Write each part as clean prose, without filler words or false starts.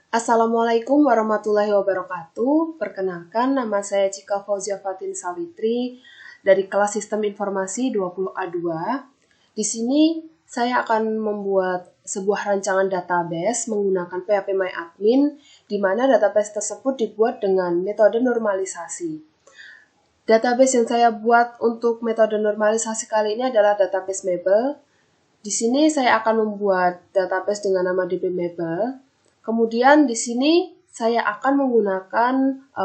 Assalamualaikum warahmatullahi wabarakatuh. Perkenalkan, nama saya Cika Fauzia Fatin Sawitri dari kelas Sistem Informasi 20A2. Di sini saya akan membuat sebuah rancangan database menggunakan PHP MyAdmin, di mana database tersebut dibuat dengan metode normalisasi. Database yang saya buat untuk metode normalisasi kali ini adalah database Mabel. Di sini saya akan membuat database dengan nama DB-Mabel. Kemudian di sini saya akan menggunakan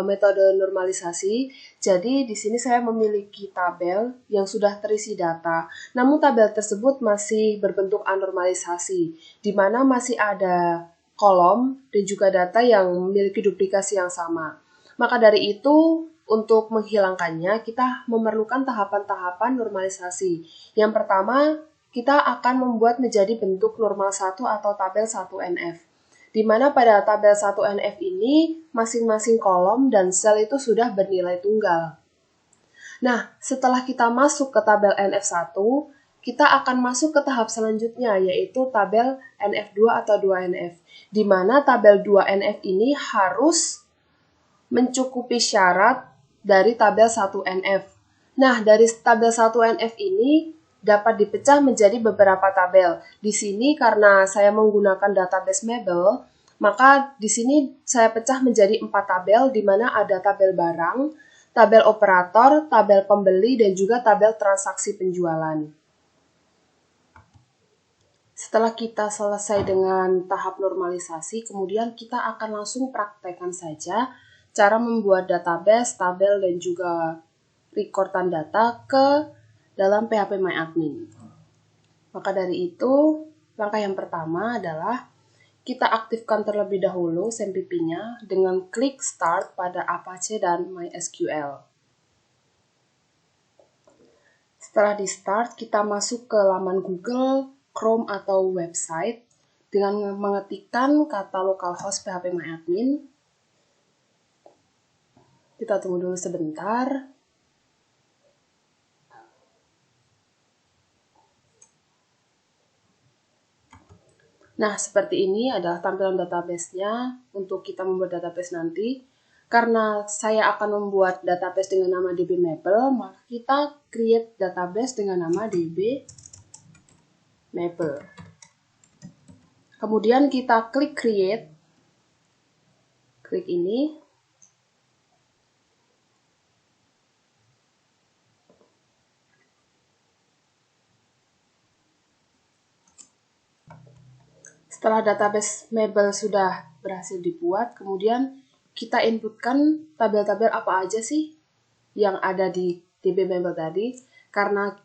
metode normalisasi. Jadi di sini saya memiliki tabel yang sudah terisi data. Namun tabel tersebut masih berbentuk anormalisasi, di mana masih ada kolom dan juga data yang memiliki duplikasi yang sama. Maka dari itu, untuk menghilangkannya, kita memerlukan tahapan-tahapan normalisasi. Yang pertama, kita akan membuat menjadi bentuk normal 1 atau tabel 1NF. Di mana pada tabel 1NF ini, masing-masing kolom dan sel itu sudah bernilai tunggal. Nah, setelah kita masuk ke tabel NF1, kita akan masuk ke tahap selanjutnya, yaitu tabel NF2 atau 2NF. Di mana tabel 2NF ini harus mencukupi syarat dari tabel 1NF. Nah, dari tabel 1NF ini dapat dipecah menjadi beberapa tabel. Di sini karena saya menggunakan database Mabel, maka di sini saya pecah menjadi 4 tabel, di mana ada tabel barang, tabel operator, tabel pembeli, dan juga tabel transaksi penjualan. Setelah kita selesai dengan tahap normalisasi, kemudian kita akan langsung praktekkan saja cara membuat database, tabel, dan juga rekordan data ke dalam PHP MyAdmin. Maka dari itu, langkah yang pertama adalah kita aktifkan terlebih dahulu SAMPP-nya dengan klik Start pada Apache dan MySQL. Setelah di Start, kita masuk ke laman Google, Chrome, atau website dengan mengetikkan kata localhost PHP MyAdmin. Kita tunggu dulu sebentar. Nah, seperti ini adalah tampilan database-nya untuk kita membuat database nanti. Karena saya akan membuat database dengan nama DB-Mabel, maka kita create database dengan nama DB-Mabel. Kemudian kita klik create. Klik ini. Setelah database Mabel sudah berhasil dibuat, kemudian kita inputkan tabel-tabel apa aja sih yang ada di DB-Mabel tadi. Karena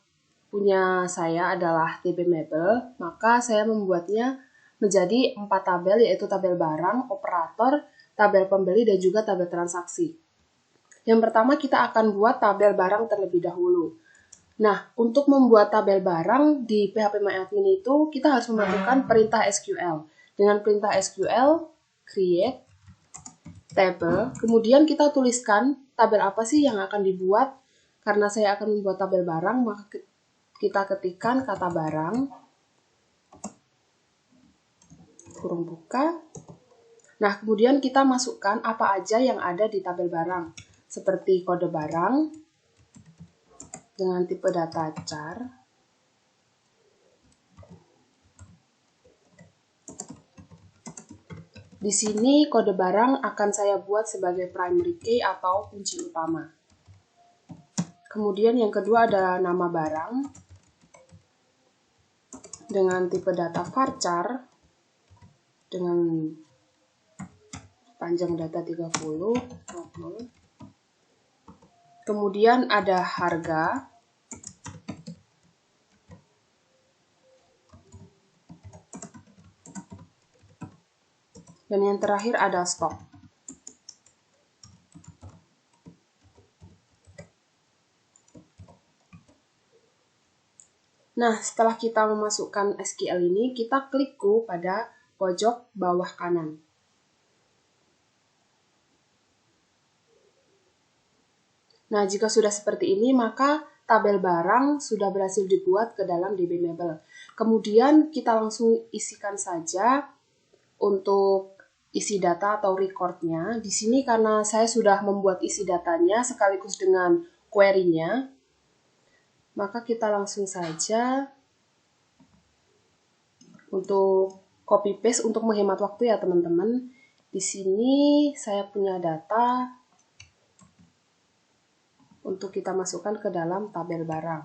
punya saya adalah DB-Mabel, maka saya membuatnya menjadi 4 tabel, yaitu tabel barang, operator, tabel pembeli, dan juga tabel transaksi. Yang pertama kita akan buat tabel barang terlebih dahulu. Nah, untuk membuat tabel barang di PHP MyAdmin itu, kita harus melakukan perintah SQL. Dengan perintah SQL, create table, kemudian kita tuliskan tabel apa sih yang akan dibuat. Karena saya akan membuat tabel barang, maka kita ketikkan kata barang, kurung buka. Nah, kemudian kita masukkan apa aja yang ada di tabel barang, seperti kode barang, dengan tipe data char, di sini kode barang akan saya buat sebagai primary key atau kunci utama. Kemudian yang kedua adalah nama barang dengan tipe data varchar dengan panjang data 30. Kemudian ada harga, dan yang terakhir ada stok. Nah, setelah kita memasukkan SQL ini, kita klik Go pada pojok bawah kanan. Nah, jika sudah seperti ini, maka tabel barang sudah berhasil dibuat ke dalam DB-Mabel. Kemudian kita langsung isikan saja untuk isi data atau recordnya. Di sini karena saya sudah membuat isi datanya sekaligus dengan query-nya, maka kita langsung saja untuk copy paste untuk menghemat waktu ya teman-teman. Di sini saya punya data untuk kita masukkan ke dalam tabel barang.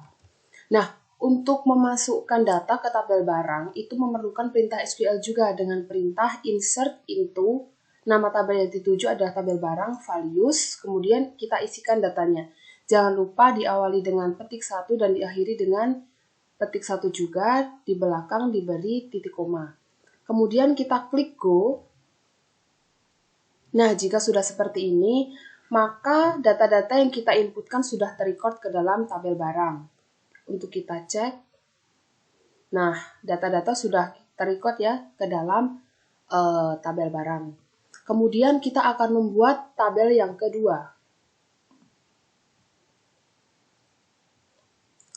Nah, untuk memasukkan data ke tabel barang itu memerlukan perintah SQL juga dengan perintah insert into, nama tabel yang dituju adalah tabel barang, values, kemudian kita isikan datanya. Jangan lupa diawali dengan petik 1 dan diakhiri dengan petik 1 juga, di belakang diberi titik koma. Kemudian kita klik go. Nah, jika sudah seperti ini, maka data-data yang kita inputkan sudah terrecord ke dalam tabel barang. Untuk kita cek, nah data-data sudah terrecord ya ke dalam tabel barang. Kemudian kita akan membuat tabel yang kedua.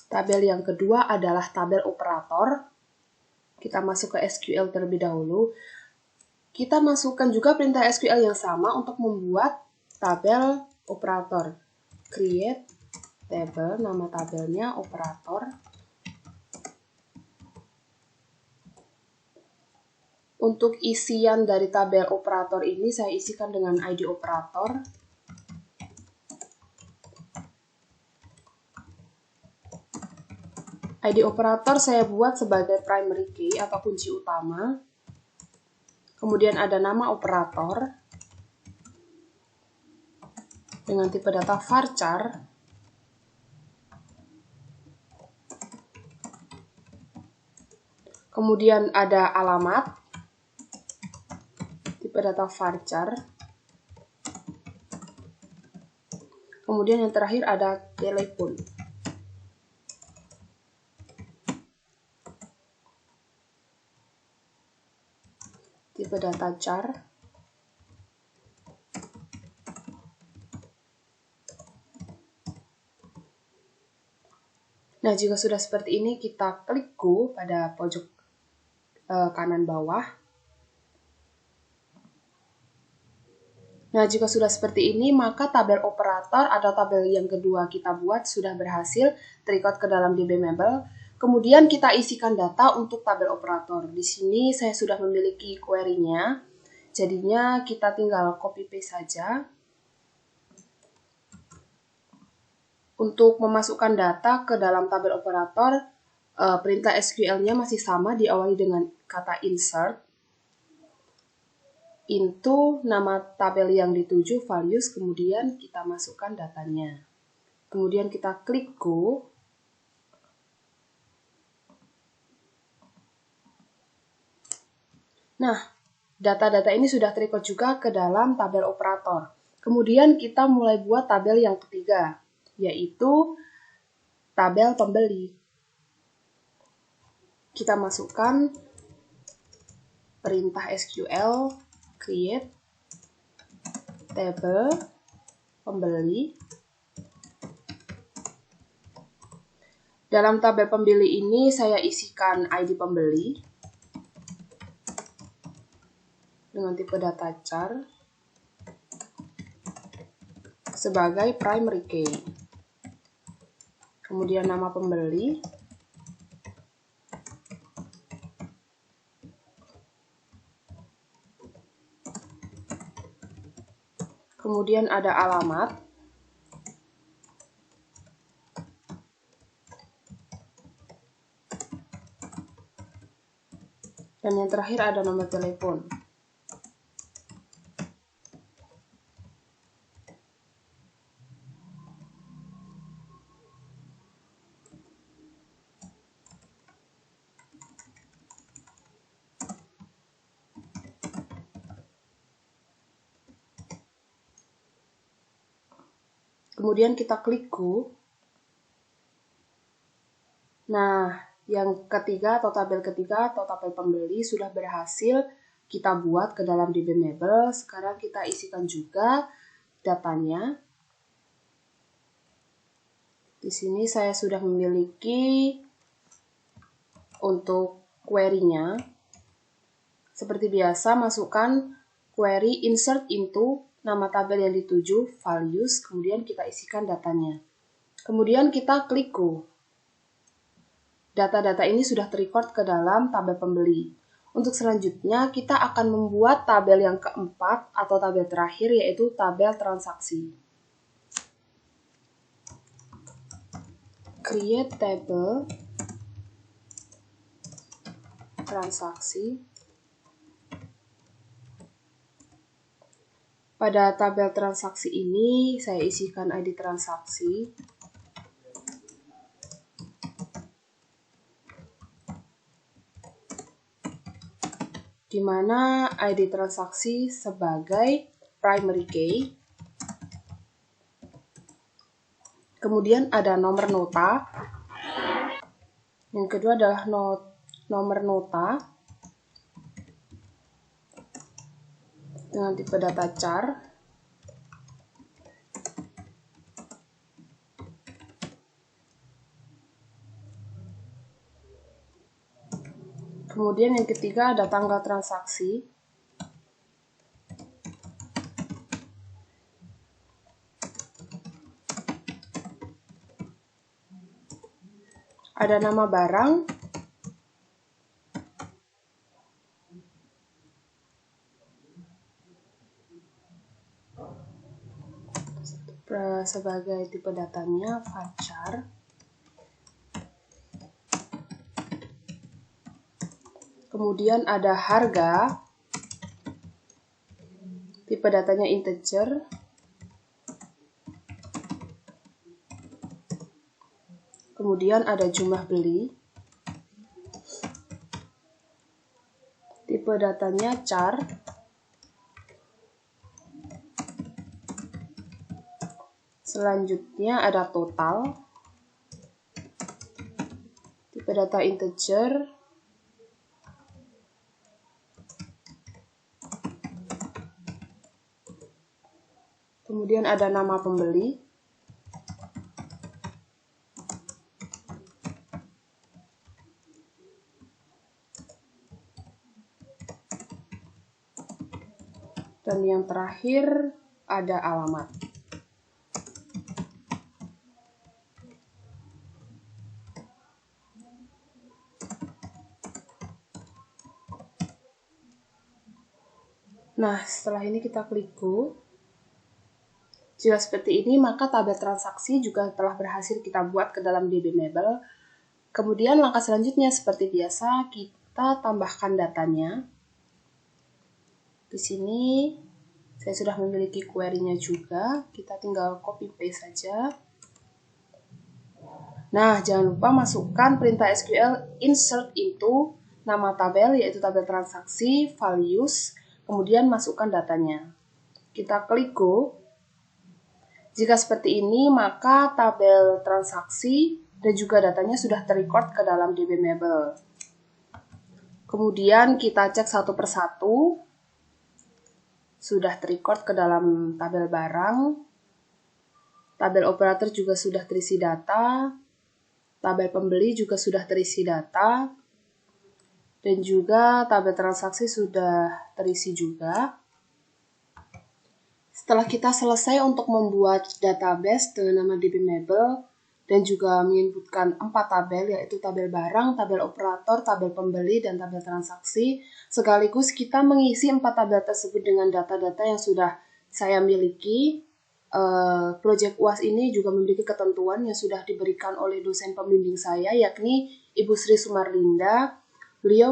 Tabel yang kedua adalah tabel operator. Kita masuk ke SQL terlebih dahulu. Kita masukkan juga perintah SQL yang sama untuk membuat tabel operator. Create table, nama tabelnya operator. Untuk isian dari tabel operator ini saya isikan dengan ID operator. ID operator saya buat sebagai primary key atau kunci utama. Kemudian ada nama operator dengan tipe data varchar. Kemudian ada alamat, tipe data varchar. Kemudian yang terakhir ada telepon. Tipe data char. Nah, jika sudah seperti ini, kita klik go pada pojok kanan bawah. Nah, jika sudah seperti ini, maka tabel operator atau tabel yang kedua kita buat sudah berhasil terrecord ke dalam DBMable. Kemudian kita isikan data untuk tabel operator. Di sini saya sudah memiliki query-nya. Jadinya kita tinggal copy paste saja. Untuk memasukkan data ke dalam tabel operator, perintah SQL-nya masih sama, diawali dengan kata insert. Into nama tabel yang dituju, values, kemudian kita masukkan datanya. Kemudian kita klik go. Nah, data-data ini sudah terrecord juga ke dalam tabel operator. Kemudian kita mulai buat tabel yang ketiga, yaitu tabel pembeli. Kita masukkan perintah SQL create table pembeli. Dalam tabel pembeli ini saya isikan ID pembeli dengan tipe data char sebagai primary key. Kemudian nama pembeli. Kemudian ada alamat. Dan yang terakhir ada nomor telepon. Kemudian kita klik go. Nah, yang ketiga atau tabel ketiga atau tabel pembeli sudah berhasil kita buat ke dalam DBMable. Sekarang kita isikan juga datanya. Di sini saya sudah memiliki untuk query-nya. Seperti biasa, masukkan query insert into nama tabel yang dituju, values, kemudian kita isikan datanya. Kemudian kita klik Go. Data-data ini sudah terrecord ke dalam tabel pembeli. Untuk selanjutnya, kita akan membuat tabel yang keempat atau tabel terakhir, yaitu tabel transaksi. Create table transaksi. Pada tabel transaksi ini, saya isikan ID transaksi. Di mana ID transaksi sebagai primary key. Kemudian ada nomor nota. Yang kedua adalah nomor nota dengan tipe data char. Kemudian yang ketiga ada tanggal transaksi. Ada nama barang. Sebagai tipe datanya varchar. Kemudian ada harga, tipe datanya integer. Kemudian ada jumlah beli, tipe datanya char. Selanjutnya ada total, tipe data integer. Kemudian ada nama pembeli. Dan yang terakhir ada alamat. Nah, setelah ini kita klik Go. Jika seperti ini, maka tabel transaksi juga telah berhasil kita buat ke dalam DBMebel. Kemudian langkah selanjutnya seperti biasa, kita tambahkan datanya. Di sini saya sudah memiliki query-nya juga, kita tinggal copy paste saja. Nah, jangan lupa masukkan perintah SQL insert into nama tabel, yaitu tabel transaksi, values, kemudian masukkan datanya. Kita klik Go. Jika seperti ini, maka tabel transaksi dan juga datanya sudah terrecord ke dalam DBMebel. Kemudian kita cek satu persatu. Sudah terrecord ke dalam tabel barang. Tabel operator juga sudah terisi data. Tabel pembeli juga sudah terisi data. Dan juga tabel transaksi sudah terisi juga. Setelah kita selesai untuk membuat database dengan nama DBMebel dan juga menginputkan 4 tabel, yaitu tabel barang, tabel operator, tabel pembeli, dan tabel transaksi, sekaligus kita mengisi 4 tabel tersebut dengan data-data yang sudah saya miliki. Project UAS ini juga memiliki ketentuan yang sudah diberikan oleh dosen pembimbing saya, yakni Ibu Sri Sumarlinda. Beliau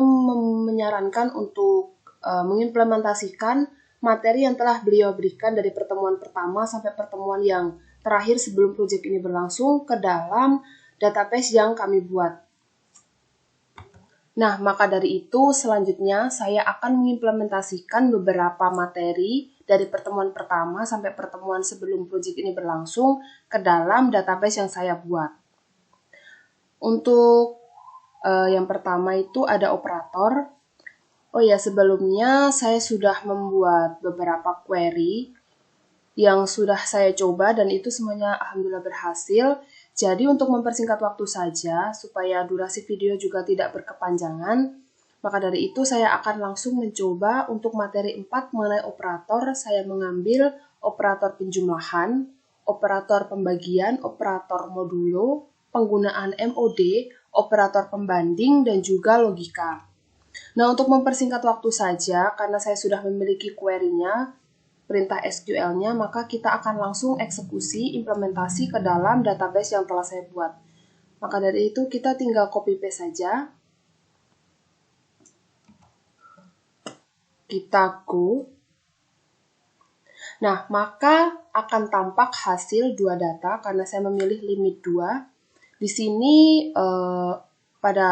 menyarankan untuk mengimplementasikan materi yang telah beliau berikan dari pertemuan pertama sampai pertemuan yang terakhir sebelum proyek ini berlangsung ke dalam database yang kami buat. Nah, maka dari itu selanjutnya saya akan mengimplementasikan beberapa materi dari pertemuan pertama sampai pertemuan sebelum proyek ini berlangsung ke dalam database yang saya buat. Untuk yang pertama itu ada operator. Oh ya, sebelumnya saya sudah membuat beberapa query yang sudah saya coba dan itu semuanya alhamdulillah berhasil. Jadi untuk mempersingkat waktu saja, supaya durasi video juga tidak berkepanjangan, Maka dari itu saya akan langsung mencoba untuk materi 4 mengenai operator. Saya mengambil operator penjumlahan, operator pembagian, operator modulo, penggunaan MOD, operator pembanding, dan juga logika. Nah, untuk mempersingkat waktu saja, karena saya sudah memiliki query-nya, perintah SQL-nya, maka kita akan langsung eksekusi implementasi ke dalam database yang telah saya buat. Maka dari itu kita tinggal copy paste saja. Kita go. Nah, maka akan tampak hasil 2 data karena saya memilih limit 2. Di sini pada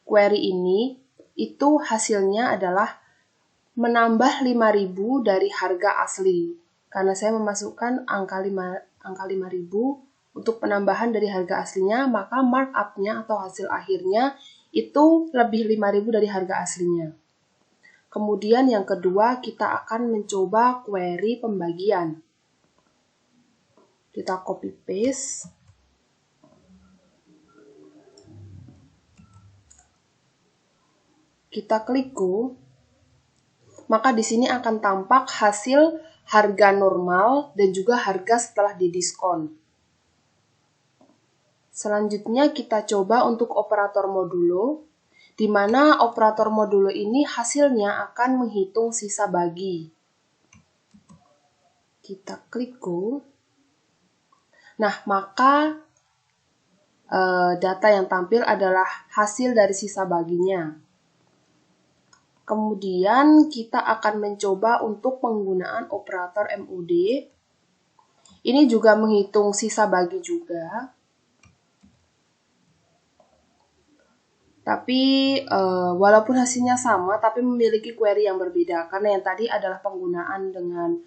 query ini itu hasilnya adalah menambah 5.000 dari harga asli. Karena saya memasukkan angka 5.000 untuk penambahan dari harga aslinya, maka markup-nya atau hasil akhirnya itu lebih 5.000 dari harga aslinya. Kemudian yang kedua, kita akan mencoba query pembagian. Kita copy paste. Kita klik go. Maka di sini akan tampak hasil harga normal dan juga harga setelah didiskon. Selanjutnya kita coba untuk operator modulo, di mana operator modulo ini hasilnya akan menghitung sisa bagi. Kita klik go. Nah, maka data yang tampil adalah hasil dari sisa baginya. Kemudian kita akan mencoba untuk penggunaan operator MOD. Ini juga menghitung sisa bagi juga. Tapi walaupun hasilnya sama, tapi memiliki query yang berbeda. Karena yang tadi adalah penggunaan dengan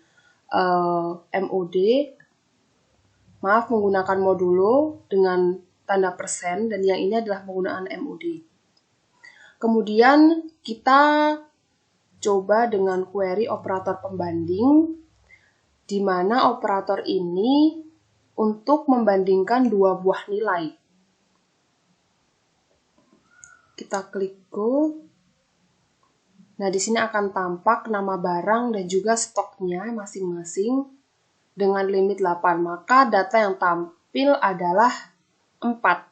MOD. Maaf, menggunakan modulo dengan tanda persen. Dan yang ini adalah penggunaan MOD. Kemudian kita coba dengan query operator pembanding. Di mana operator ini untuk membandingkan 2 buah nilai. Kita klik go. Nah, di sini akan tampak nama barang dan juga stoknya masing-masing dengan limit 8. Maka data yang tampil adalah 4.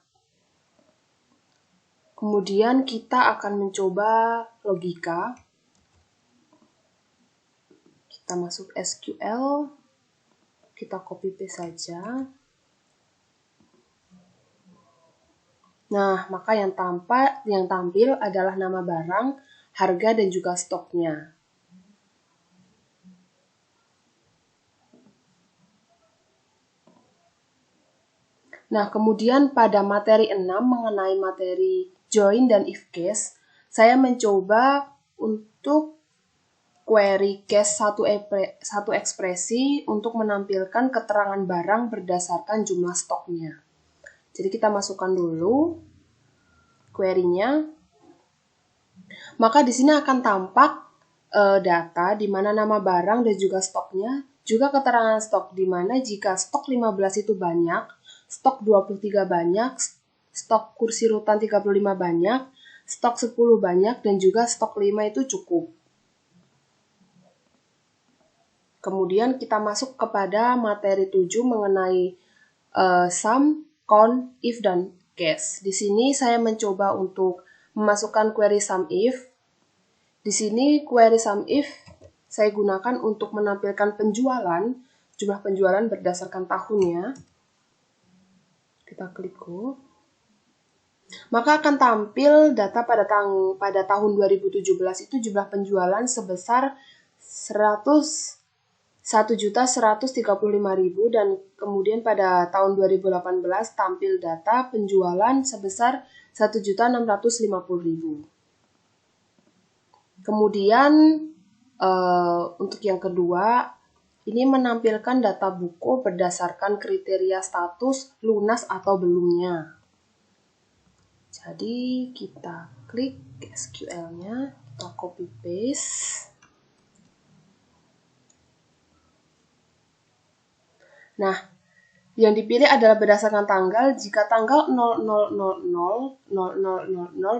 Kemudian kita akan mencoba logika. Kita masuk SQL. Kita copy paste saja. Nah, maka yang tampil adalah nama barang, harga, dan juga stoknya. Nah, kemudian pada materi 6 mengenai materi join dan if case, saya mencoba untuk query case satu ekspresi untuk menampilkan keterangan barang berdasarkan jumlah stoknya. Jadi kita masukkan dulu query-nya. Maka di sini akan tampak data di mana nama barang dan juga stoknya, juga keterangan stok di mana jika stok 15 itu banyak, stok 23 banyak, stok kursi rutan 35 banyak, stok 10 banyak, dan juga stok 5 itu cukup. Kemudian kita masuk kepada materi 7 mengenai sum, count, if, dan case. Di sini saya mencoba untuk memasukkan query sum if. Di sini query sum if saya gunakan untuk menampilkan penjualan, jumlah penjualan berdasarkan tahunnya. Kita klik go. Maka akan tampil data pada tahun 2017 itu jumlah penjualan sebesar 101.135.000 dan kemudian pada tahun 2018 tampil data penjualan sebesar 1.650.000. Kemudian untuk yang kedua, ini menampilkan data buku berdasarkan kriteria status lunas atau belumnya. Jadi kita klik SQL-nya, kita copy paste. Nah, Yang dipilih adalah berdasarkan tanggal. Jika tanggal 00000000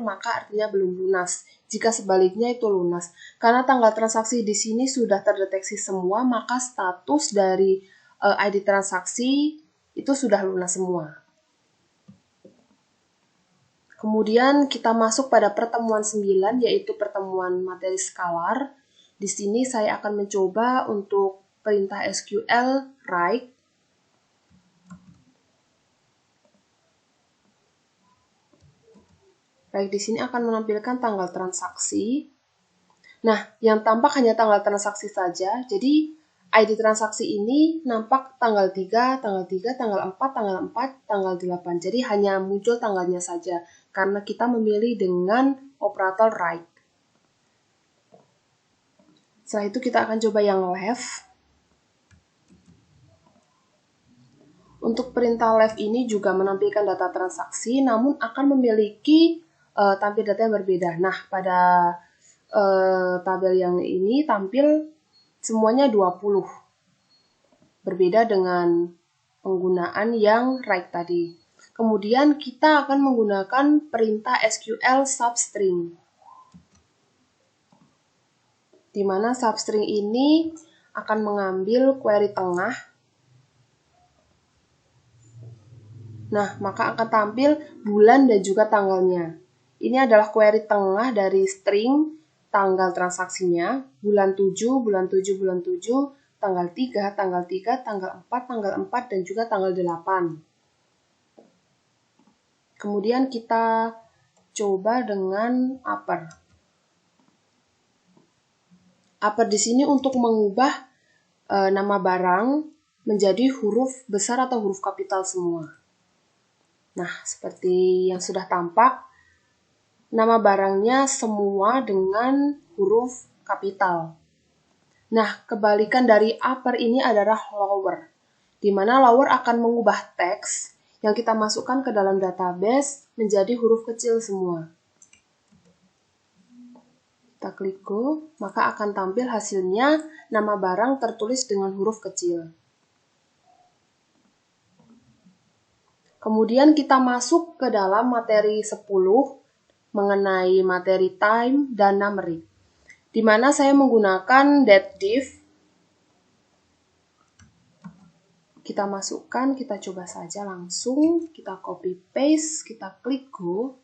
maka artinya belum lunas. Jika sebaliknya itu lunas. Karena tanggal transaksi di sini sudah terdeteksi semua, maka status dari ID transaksi itu sudah lunas semua. Kemudian kita masuk pada pertemuan 9, yaitu pertemuan materi skalar. Di sini saya akan mencoba untuk perintah SQL write. Baik, di sini akan menampilkan tanggal transaksi. Nah, yang tampak hanya tanggal transaksi saja. Jadi, ID transaksi ini nampak tanggal 3, tanggal 3, tanggal 4, tanggal 4, tanggal 8. Jadi, hanya muncul tanggalnya saja. Karena kita memilih dengan operator write. Setelah itu kita akan coba yang left. Untuk perintah left ini juga menampilkan data transaksi, namun akan memiliki tampil data yang berbeda. Nah, pada tabel yang ini tampil semuanya 20. Berbeda dengan penggunaan yang write tadi. Kemudian kita akan menggunakan perintah SQL substring. Di mana substring ini akan mengambil query tengah. Nah, maka akan tampil bulan dan juga tanggalnya. Ini adalah query tengah dari string tanggal transaksinya, bulan 7, bulan 7, bulan 7, tanggal 3, tanggal 3, tanggal 4, tanggal 4, dan juga tanggal 8. Kemudian kita coba dengan upper. Upper di sini untuk mengubah nama barang menjadi huruf besar atau huruf kapital semua. Nah, seperti yang sudah tampak, nama barangnya semua dengan huruf kapital. Nah, kebalikan dari upper ini adalah lower, di mana lower akan mengubah teks yang kita masukkan ke dalam database menjadi huruf kecil semua. Kita klik go, maka akan tampil hasilnya nama barang tertulis dengan huruf kecil. Kemudian kita masuk ke dalam materi 10 mengenai materi time dan numeric, di mana saya menggunakan datediv. Kita masukkan, kita coba saja langsung, kita copy paste, kita klik go.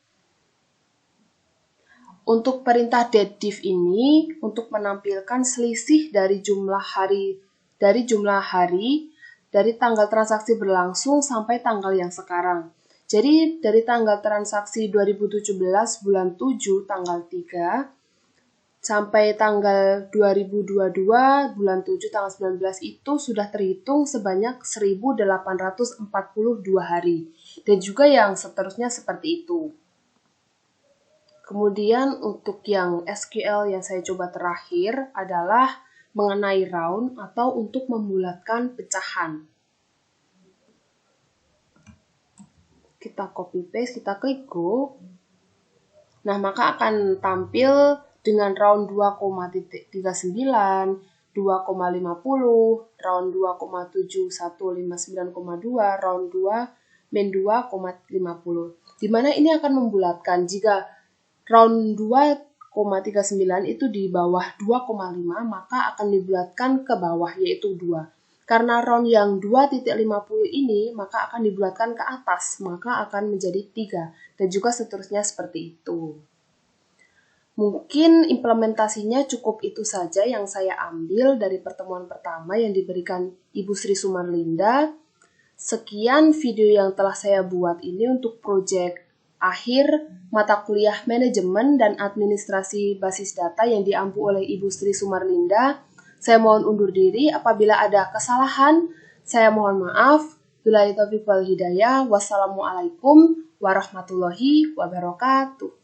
Untuk perintah datediv ini untuk menampilkan selisih dari jumlah hari dari tanggal transaksi berlangsung sampai tanggal yang sekarang. Jadi dari tanggal transaksi 2017 bulan 7 tanggal 3 sampai tanggal 2022 bulan 7 tanggal 19 itu sudah terhitung sebanyak 1842 hari. Dan juga yang seterusnya seperti itu. Kemudian untuk yang SQL yang saya coba terakhir adalah mengenai round atau untuk membulatkan pecahan. Kita copy paste, kita klik go. Nah, maka akan tampil dengan round 2,39, 2,50, round 2,7159,2, round 2, min 2,50. Di mana ini akan membulatkan jika round 2,39 itu di bawah 2,5, maka akan dibulatkan ke bawah, yaitu 2. Karena round yang 2.50 ini, maka akan dibulatkan ke atas, maka akan menjadi 3. Dan juga seterusnya seperti itu. Mungkin implementasinya cukup itu saja yang saya ambil dari pertemuan pertama yang diberikan Ibu Sri Sumarlinda. Sekian video yang telah saya buat ini untuk proyek akhir mata kuliah manajemen dan administrasi basis data yang diampu oleh Ibu Sri Sumarlinda. Saya mohon undur diri apabila ada kesalahan. Saya mohon maaf. Billahi taufiq wal hidayah. Wassalamualaikum warahmatullahi wabarakatuh.